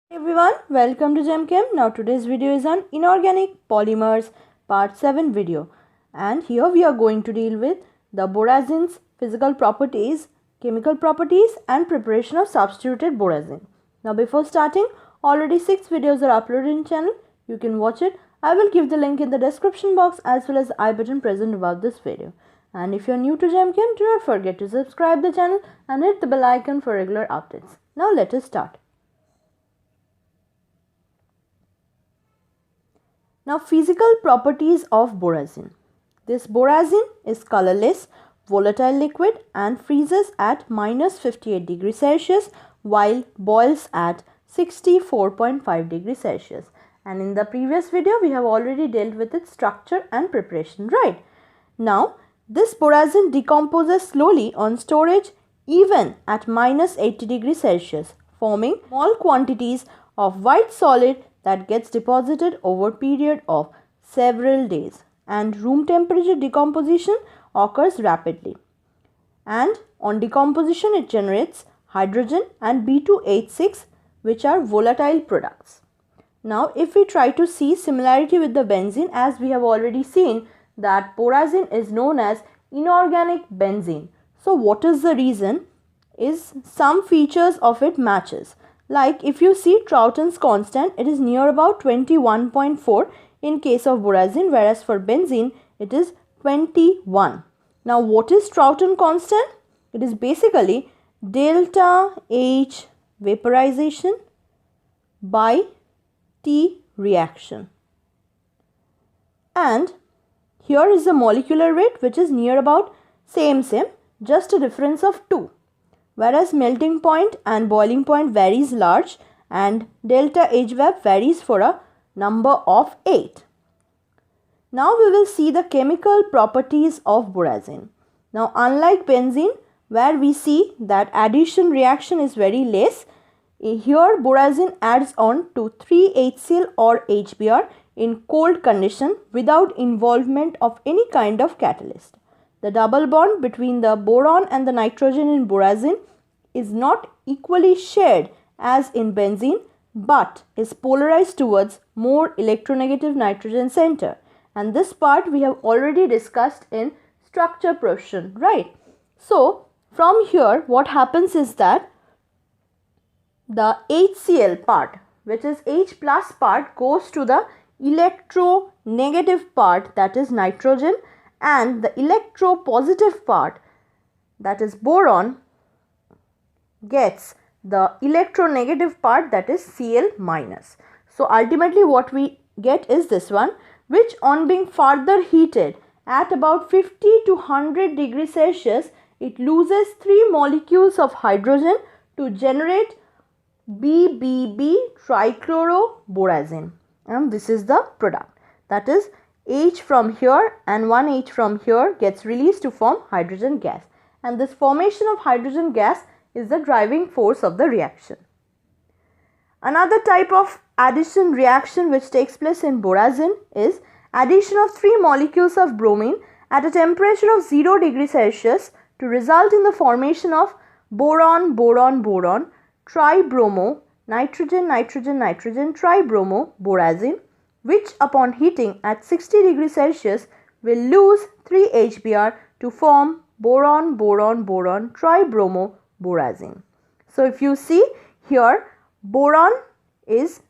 Everyone, welcome to GemChem. Now today's video is on inorganic polymers part 7 video, and here we are going to deal with the borazine's physical properties, chemical properties and preparation of substituted borazine. Now before starting, already 6 videos are uploaded in channel. You can watch it. I will give the link in the description box as well as the I button present above this video. And if you are new to GemChem, do not forget to subscribe the channel and hit the bell icon for regular updates. Now let us start. Now physical properties of borazine. This borazine is colorless, volatile liquid and freezes at minus 58 degrees Celsius while boils at 64.5 degrees Celsius. And in the previous video we have already dealt with its structure and preparation, right? Now this borazine decomposes slowly on storage even at minus 80 degrees Celsius, forming small quantities of white solid that gets deposited over a period of several days, and room temperature decomposition occurs rapidly, and on decomposition it generates hydrogen and B2H6, which are volatile products. Now if we try to see similarity with the benzene, as we have already seen that borazine is known as inorganic benzene. So what is the reason is some features of it matches. Like if you see Troughton's constant, it is near about 21.4 in case of borazine, whereas for benzene it is 21. Now what is Troughton constant? It is basically delta H vaporization by T reaction. And here is the molecular weight, which is near about same, just a difference of 2. Whereas melting point and boiling point varies large and delta HVAP varies for a number of 8. Now we will see the chemical properties of borazine. Now unlike benzene, where we see that addition reaction is very less, here borazine adds on to 3-HCl or HBr in cold condition without involvement of any kind of catalyst. The double bond between the boron and the nitrogen in borazine is not equally shared as in benzene, but is polarized towards more electronegative nitrogen center. And this part we have already discussed in structure portion, right? So from here what happens is that the HCl part, which is H plus part, goes to the electronegative part, that is nitrogen, and the electropositive part, that is boron, gets the electronegative part, that is Cl minus. So ultimately what we get is this one, which on being further heated at about 50 to 100 degrees Celsius, it loses 3 molecules of hydrogen to generate BBB trichloroborazine, and this is the product, that is H from here and 1 H from here gets released to form hydrogen gas, and this formation of hydrogen gas is the driving force of the reaction. Another type of addition reaction which takes place in borazine is addition of 3 molecules of bromine at a temperature of 0 degrees Celsius to result in the formation of boron tribromo nitrogen tribromo borazine, which upon heating at 60 degrees Celsius will lose 3-HBr to form boron tribromo borazine. So if you see here, boron is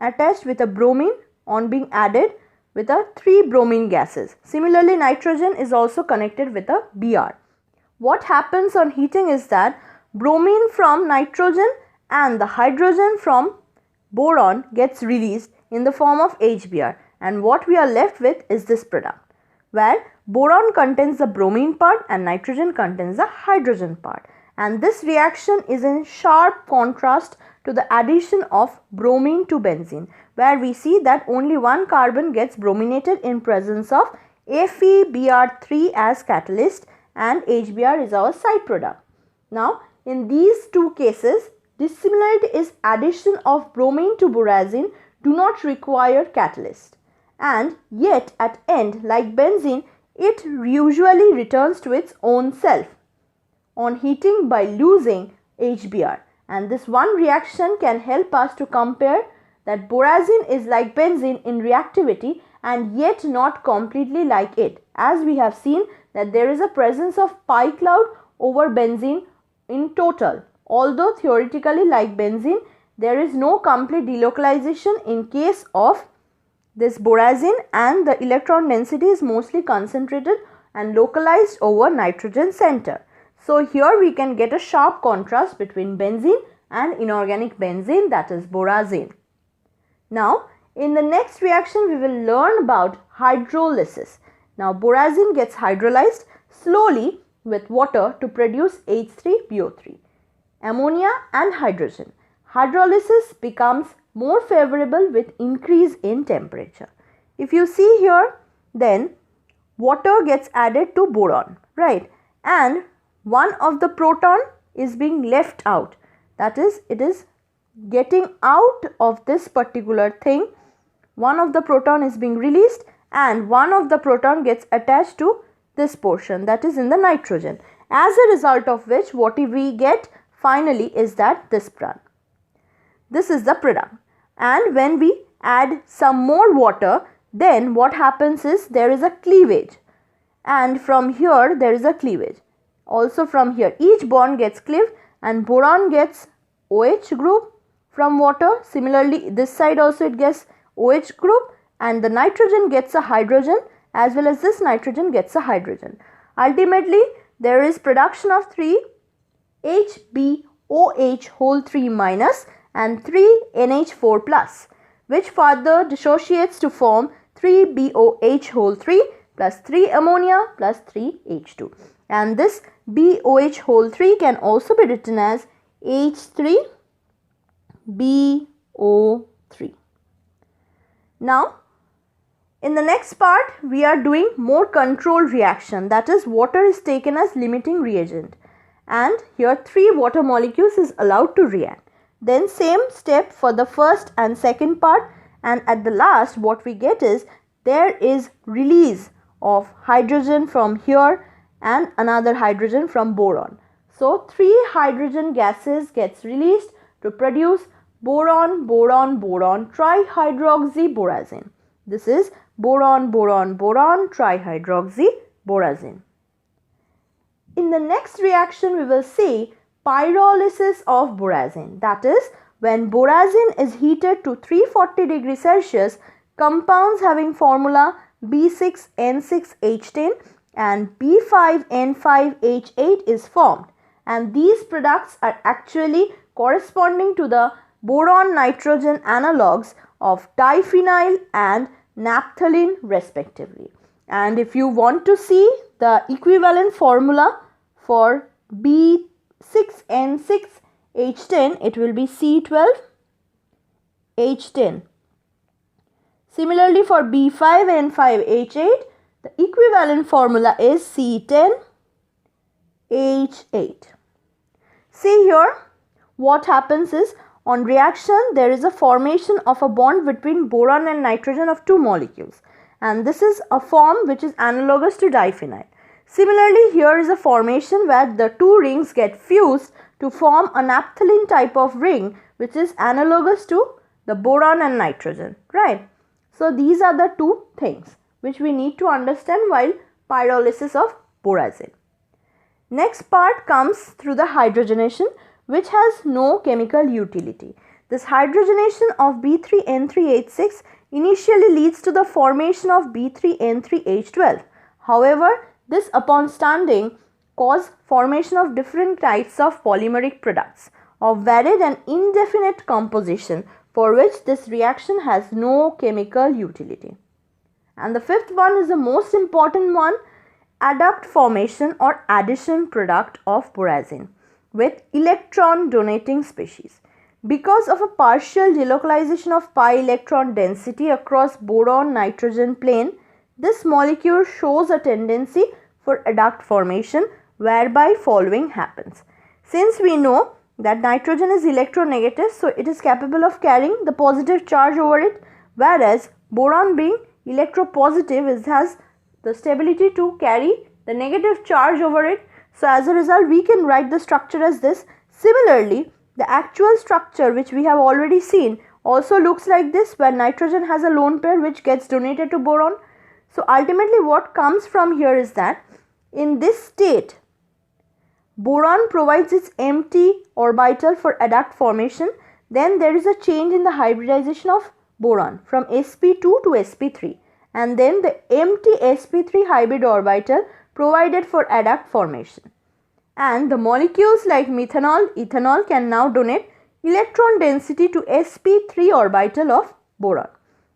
attached with a bromine on being added with a 3 bromine gases. Similarly, nitrogen is also connected with a Br. What happens on heating is that bromine from nitrogen and the hydrogen from boron gets released in the form of HBr, and what we are left with is this product, where boron contains the bromine part and nitrogen contains the hydrogen part, and this reaction is in sharp contrast to the addition of bromine to benzene, where we see that only one carbon gets brominated in presence of FeBr3 as catalyst and HBr is our side product. Now in these two cases, dissimilarity is addition of bromine to borazine do not require catalyst, and yet at end, like benzene, it usually returns to its own self. on heating by losing HBr. And this one reaction can help us to compare that borazine is like benzene in reactivity and yet not completely like it, as we have seen that there is a presence of pi cloud over benzene in total. Although theoretically like benzene, there is no complete delocalization in case of this borazine, and the electron density is mostly concentrated and localized over nitrogen center. So here we can get a sharp contrast between benzene and inorganic benzene, that is borazine. Now in the next reaction we will learn about hydrolysis. Now borazine gets hydrolyzed slowly with water to produce H3PO3, ammonia and hydrogen. Hydrolysis becomes more favorable with increase in temperature. If you see here, then water gets added to boron, right? And one of the proton is being left out. That is, it is getting out of this particular thing. One of the proton is being released and one of the proton gets attached to this portion, that is in the nitrogen. As a result of which, what we get finally is that this product. This is the product. And when we add some more water, then what happens is there is a cleavage, and from here there is a cleavage. Also from here each bond gets cleaved and boron gets OH group from water. Similarly this side also it gets OH group, and the nitrogen gets a hydrogen as well as this nitrogen gets a hydrogen. Ultimately there is production of 3 HbOH whole 3 minus and 3 NH4 plus, which further dissociates to form 3 BOH whole 3 plus 3 ammonia plus 3 H2. And this BOH whole 3 can also be written as H3BO3. Now in the next part we are doing more controlled reaction, that is water is taken as limiting reagent and here 3 water molecules is allowed to react. Then same step for the first and second part, and at the last what we get is there is release of hydrogen from here and another hydrogen from boron. So 3 hydrogen gases gets released to produce boron, boron, boron trihydroxyborazine. This is boron, boron, boron trihydroxyborazine. In the next reaction we will see pyrolysis of borazine, that is when borazine is heated to 340 degrees Celsius, compounds having formula B6N6H10 and B5N5H8 is formed, and these products are actually corresponding to the boron nitrogen analogues of diphenyl and naphthalene respectively. And if you want to see the equivalent formula for B6N6H10, it will be C12H10. Similarly for B5N5H8, the equivalent formula is C10H8. See here, what happens is on reaction there is a formation of a bond between boron and nitrogen of 2 molecules, and this is a form which is analogous to diphenyl. Similarly, here is a formation where the 2 rings get fused to form a naphthalene type of ring which is analogous to the boron and nitrogen, right? So these are the 2 things which we need to understand while pyrolysis of borazine. Next part comes through the hydrogenation, which has no chemical utility. This hydrogenation of B3N3H6 initially leads to the formation of B3N3H12. However, this upon standing cause formation of different types of polymeric products of varied and indefinite composition, for which this reaction has no chemical utility. And the fifth one is the most important one, adduct formation or addition product of borazine with electron donating species. Because of a partial delocalization of pi electron density across boron nitrogen plane, this molecule shows a tendency for adduct formation, whereby following happens. Since we know that nitrogen is electronegative, so it is capable of carrying the positive charge over it, whereas boron being electropositive has the stability to carry the negative charge over it. So as a result, we can write the structure as this. Similarly, the actual structure which we have already seen also looks like this, where nitrogen has a lone pair which gets donated to boron. So ultimately what comes from here is that in this state, boron provides its empty orbital for adduct formation. Then there is a change in the hybridization of boron from sp2 to sp3, and then the empty sp3 hybrid orbital provided for adduct formation. And the molecules like methanol, ethanol can now donate electron density to sp3 orbital of boron.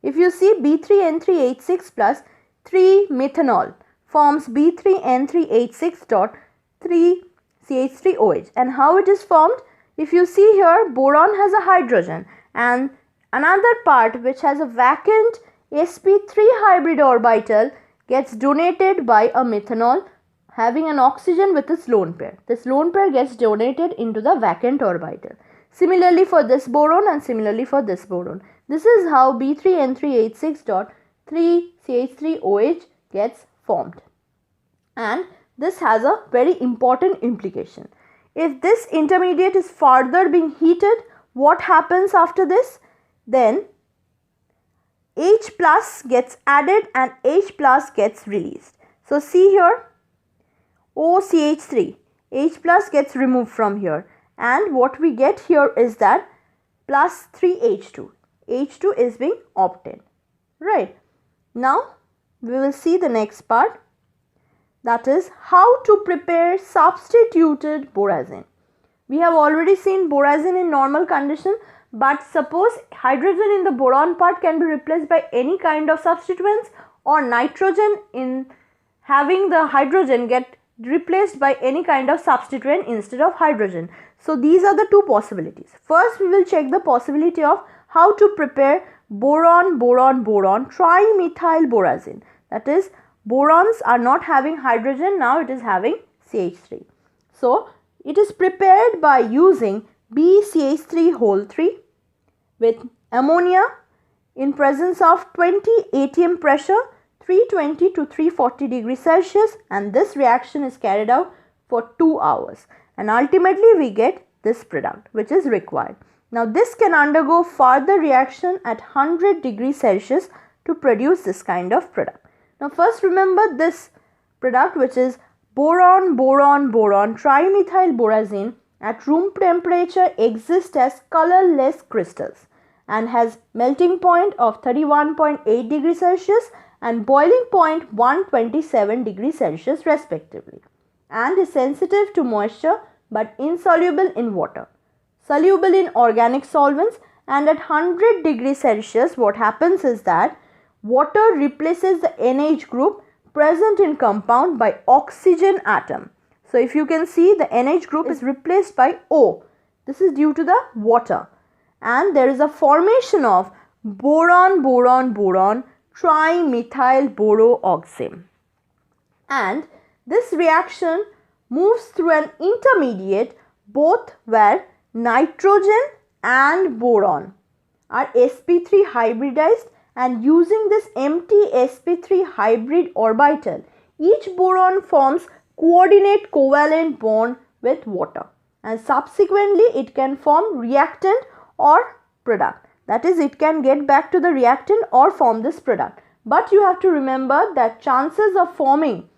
If you see, B3N3H6 plus 3-methanol forms B3N3H6 dot 3CH3OH. And how it is formed? If you see here, boron has a hydrogen and another part which has a vacant sp3 hybrid orbital gets donated by a methanol having an oxygen with its lone pair. This lone pair gets donated into the vacant orbital. Similarly for this boron and similarly for this boron. This is how B3N3H6 dot 3CH3OH gets formed. And this has a very important implication. If this intermediate is further being heated, what happens after this? Then H plus gets added and H plus gets released. So see here, OCH3, H plus gets removed from here, and what we get here is that plus 3H2. H2 is being obtained. Right. Now we will see the next part, that is how to prepare substituted borazine. We have already seen borazine in normal condition, but suppose hydrogen in the boron part can be replaced by any kind of substituents, or nitrogen in having the hydrogen get replaced by any kind of substituent instead of hydrogen. So these are the two possibilities. First we will check the possibility of how to prepare boron trimethyl borazine. That is, borons are not having hydrogen, now it is having CH3. So it is prepared by using BCH3 with ammonia in presence of 20 atm pressure, 320 to 340 degrees Celsius, and this reaction is carried out for 2 hours, and ultimately we get this product which is required. Now this can undergo further reaction at 100 degrees Celsius to produce this kind of product. Now first remember this product, which is boron trimethyl borazine at room temperature exists as colorless crystals and has melting point of 31.8 degrees Celsius and boiling point 127 degrees Celsius respectively, and is sensitive to moisture but insoluble in water, soluble in organic solvents, and at 100 degrees Celsius what happens is that water replaces the NH group present in compound by oxygen atom. So if you can see, the NH group is replaced by O. This is due to the water, and there is a formation of boron trimethyl borooxime, and this reaction moves through an intermediate both where nitrogen and boron are sp3 hybridized, and using this empty sp3 hybrid orbital, each boron forms coordinate covalent bond with water, and subsequently it can form reactant or product. That is, it can get back to the reactant or form this product. But you have to remember that chances of forming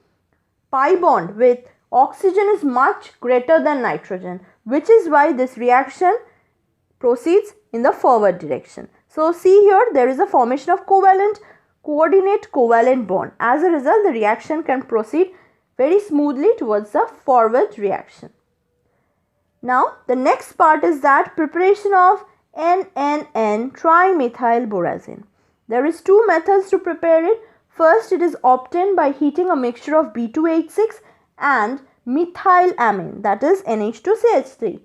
pi bond with oxygen is much greater than nitrogen, which is why this reaction proceeds in the forward direction. So see here, there is a formation of coordinate covalent bond. As a result, the reaction can proceed very smoothly towards the forward reaction. Now the next part is that preparation of NNN trimethyl borazine. There is two methods to prepare it. First, it is obtained by heating a mixture of B2H6 and methylamine, that is NH2CH3,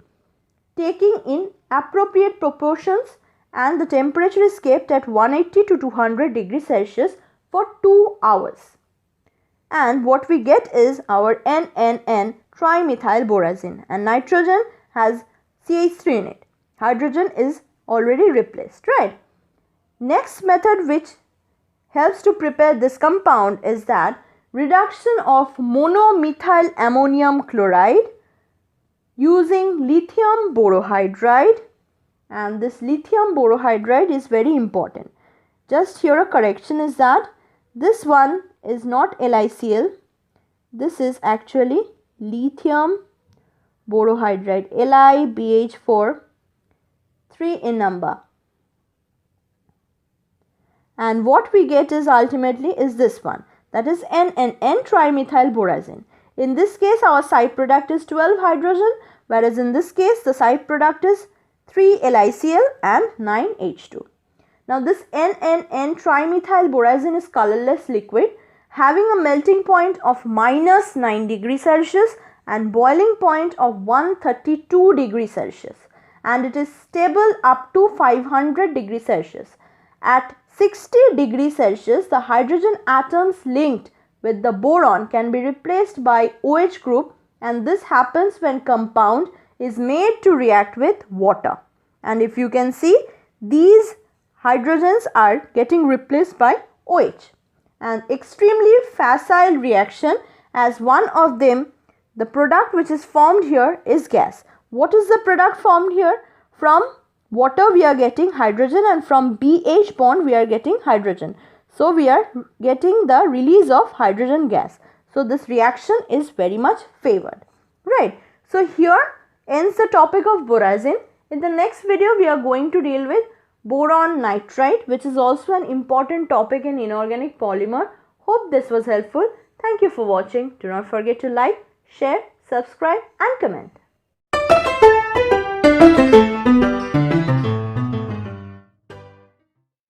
taking in appropriate proportions, and the temperature is kept at 180 to 200 degrees Celsius for 2 hours. And what we get is our NNN trimethyl borazine, and nitrogen has CH3 in it. Hydrogen is already replaced, right? Next method which helps to prepare this compound is that reduction of monomethyl ammonium chloride using lithium borohydride, and this lithium borohydride is very important. Just here a correction is that this one is not LiCl, this is actually lithium borohydride, LiBH4, 3 in number. And what we get is ultimately is this one, that is N trimethylborazine. In this case our side product is 12 hydrogen, whereas in this case the side product is 3 LiCl and 9 H2. Now this N trimethylborazine is colorless liquid having a melting point of minus 9 degrees Celsius and boiling point of 132 degrees Celsius, and it is stable up to 500 degrees Celsius. At 60 degrees Celsius, the hydrogen atoms linked with the boron can be replaced by OH group, and this happens when compound is made to react with water. And if you can see, these hydrogens are getting replaced by OH. An extremely facile reaction, as one of them, the product which is formed here is gas. What is the product formed here? From water we are getting hydrogen, and from BH bond we are getting hydrogen. So we are getting the release of hydrogen gas. So this reaction is very much favored. Right. So here ends the topic of borazine. In the next video we are going to deal with boron nitride, which is also an important topic in inorganic polymer. Hope this was helpful. Thank you for watching. Do not forget to like, share, subscribe and comment.